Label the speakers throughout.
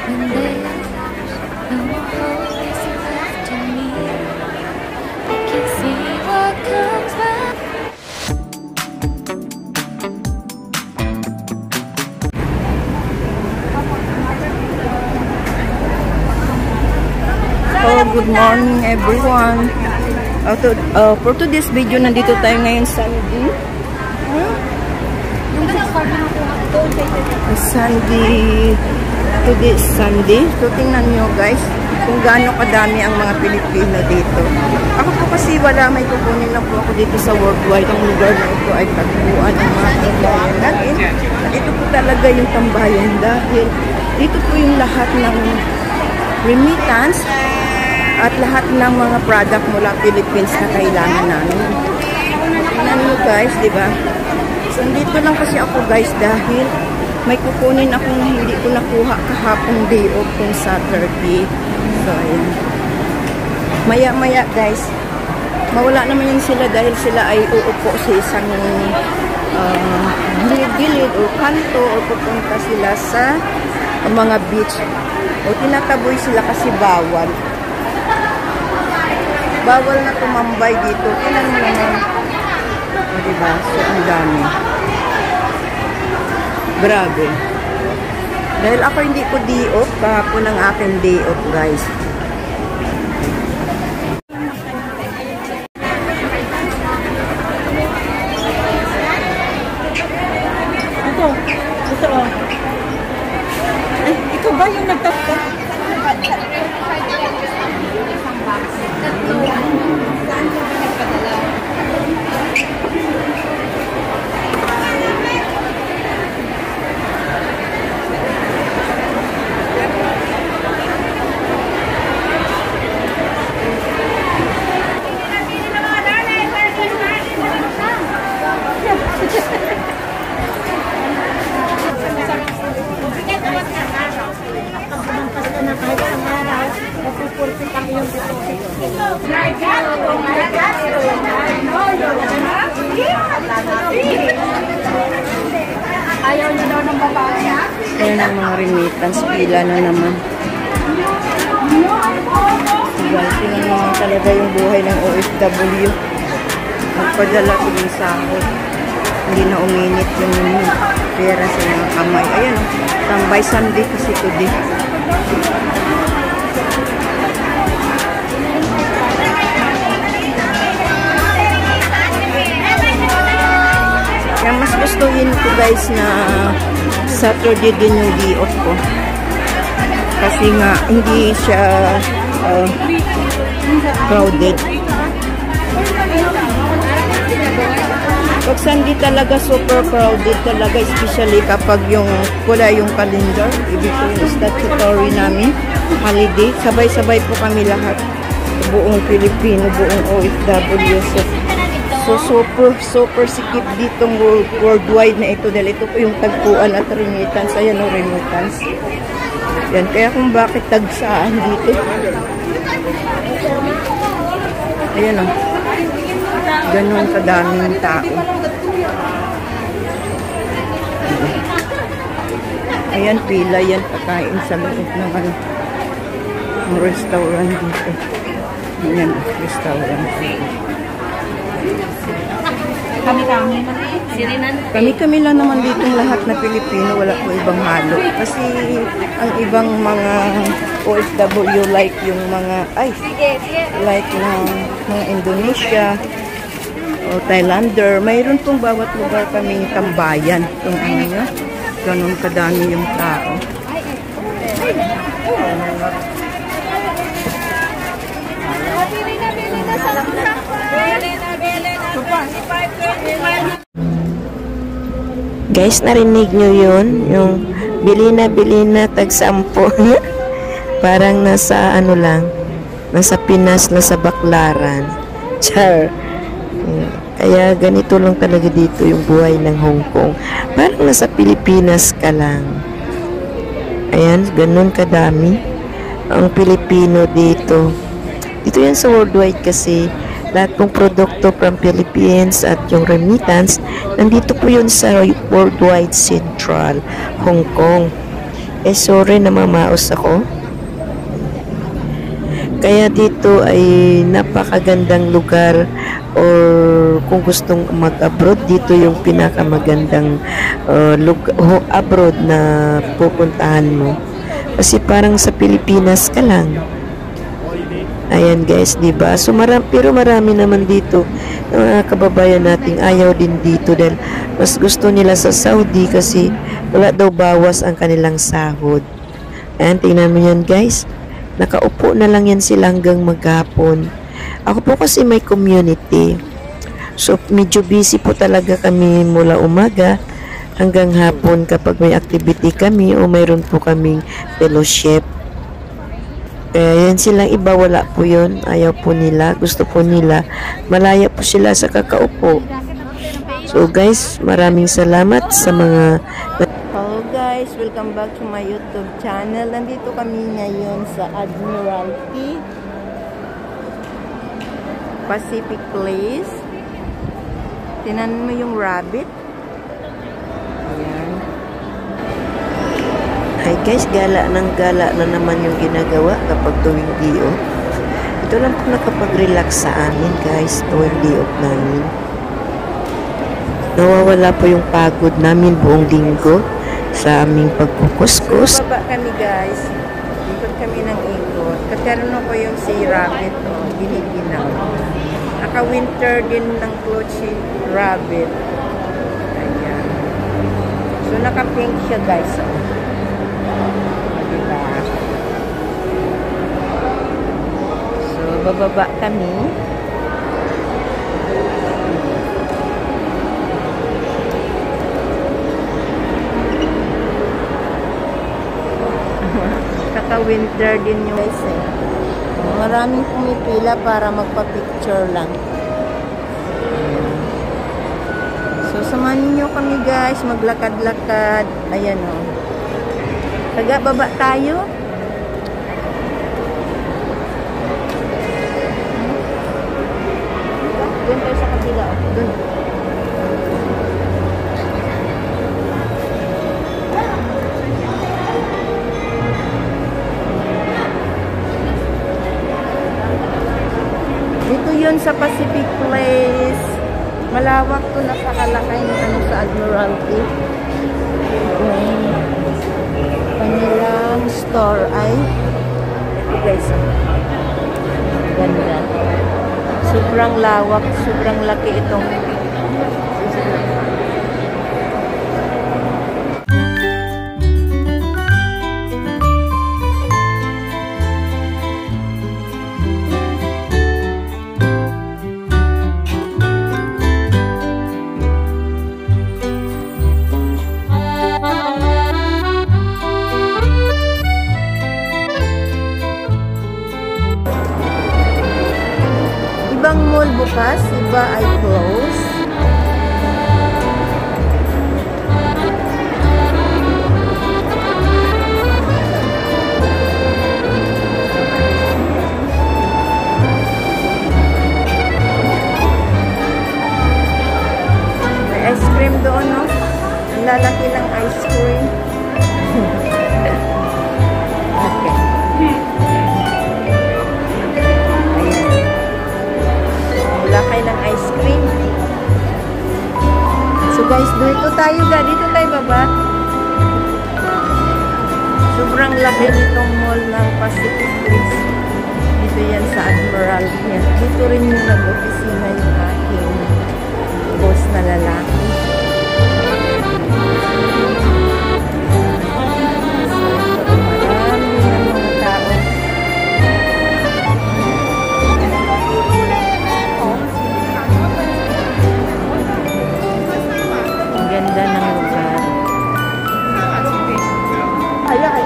Speaker 1: When there's no more hope left to me, I can see what comes back.
Speaker 2: Oh, good morning everyone. For today's video, nandito tayo ngayon Sunday. Today is Sunday. So, tingnan nyo guys kung gaano kadami ang mga Pilipino dito. Ako po kasi may kukunin lang po ako dito sa Worldwide. Ang lugar na ito ay tagpuan ng mga tambayan natin. At ito po talaga yung tambayan dahil dito po yung lahat ng remittance at lahat ng mga product mula Philippines na kailangan namin. Tingnan nyo guys, di ba? So, dito lang kasi ako guys dahil may kukunin akong hindi ko nakuha kahapong day off kung Saturday. So, ayan. Maya-maya guys, mawala naman yun sila dahil sila ay uupo sa isang gilid o kanto o pupunta sila sa mga beach. O tinataboy sila kasi bawal. Bawal na tumambay dito. Tingnan mo naman. O diba? So, ang dami. Grabe. Dahil ako hindi ko day off, kahapon ang aking day off, guys. Ito. Ay, ikaw ba yung nagtapos?
Speaker 3: Ayaw niya daw ng babae.
Speaker 2: Ayan ang mga remittance, pila na naman. Diba, tingnan naman talaga yung buhay ng OFW. Magpadala ko yung sahod. Hindi na uminit yung pera sa mga kamay. Ayan, tambay Sunday kasi today. Kaya mas gustuhin ko guys na Saturday din yung day off ko. Kasi nga hindi siya crowded. Pag Sunday talaga super crowded talaga, especially kapag wala yung calendar. Ibig ko yung statutory namin holiday. Sabay-sabay po kami lahat. Buong Pilipino, buong OFW. So, super sikip ditong worldwide na ito dahil ito po yung tagpuan at remittance. Ayan o, remittance. Yan, kaya kung bakit tagsaan dito. Ayan o. Ganon kadaming tao. Ayan, pila yan. Pakain sa loob ng restaurant dito. Ayan, restaurant. Kami lang naman ditong lahat na Pilipino, wala po ibang halo. Kasi ang ibang mga OFW like yung mga like mga Indonesia o Thailander, mayroon pong bawat lugar kaming tambayan. Kung ano nyo, ganun kadami yung tao.
Speaker 4: Guys, narinig nyo yun? Yung bili na tag-sampo. Parang nasa ano lang, nasa Pinas, nasa Baklaran. Char. Kaya ganito lang talaga dito yung buhay ng Hong Kong. Parang nasa Pilipinas ka lang. Ayan, ganun kadami ang Pilipino dito. Dito yan sa Worldwide kasi lahat ng produkto from Philippines at yung remittance, nandito po yun sa Worldwide Central, Hong Kong. sorry, namamaos ako. Kaya dito ay napakagandang lugar, or kung gustong mag-abroad, dito yung pinakamagandang abroad na pupuntahan mo. Kasi parang sa Pilipinas ka lang. Ayan guys, di ba? So pero marami naman dito mga kababayan nating ayaw din dito dahil mas gusto nila sa Saudi kasi wala daw bawas ang kanilang sahod. Ayan, tingnan mo yan guys. Nakaupo na lang yan sila hanggang maghapon. Ako po kasi may community. So medyo busy po talaga kami mula umaga hanggang hapon kapag may activity kami o mayroon po kaming fellowship. Kaya yan silang iba, wala po yun. Ayaw po nila. Gusto po nila. Malaya po sila sa kakaupo. So guys, maraming salamat sa mga...
Speaker 2: Hello guys, welcome back to my YouTube channel. Nandito kami ngayon sa Admiralty Pacific Place. Tinan mo yung rabbit. Ayan.
Speaker 4: Hi guys, gala na naman yung ginagawa kapag tuwing day off. Ito lang po nakapag-relax sa amin guys, tuwing day off namin. Nawawala po yung pagod namin buong linggo sa aming pagkukuskus.
Speaker 2: Baba kami guys. Ikot kami ng ikot. Katerno ko yung si rabbit. Giniginaw. Naka-winter din ng clothes si rabbit. Ayan. So naka-pink siya guys. Diba? So bababa kami. Kaka-winter din yung guys eh. Maraming pumipila para magpa-picture lang. So samahan niyo kami guys, maglakad-lakad. Ayan o. Taga baba tayo. Doon tayo sa kabila. Doon. Dito yun sa Pacific Place. Malawak to, napakalakay ng sa Admiralty. Kanilang store ay ito guys. Ganda. Sobrang lawak, sobrang laki itong ibang mall bukas, iba ay close. May ice cream doon, no? Ang lalaki ng ice cream. Okay. Lakay ng ice cream. So guys, dito tayo baba. Sobrang laki nitong mall ng Pacific Place. Dito yan sa Admiralty. Dito rin yung nag-opisina yung aking boss na lalaki. Marami ng mga tao. Ganda ng lugar. Ayan,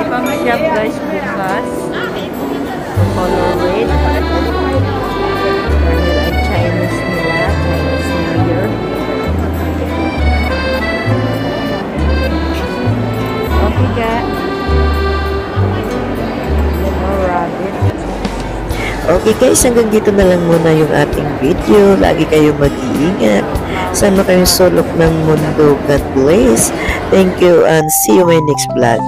Speaker 2: ibang shop guys bukas. Color red. Dahil ay Chinese nila. Chinese New Year. Okay ka. Rabbit.
Speaker 4: Okay guys, hanggang dito na lang muna yung ating video. Lagi kayong mag-iingat. Sama kayong sulok ng mundo. God bless. Thank you and see you in my next vlog.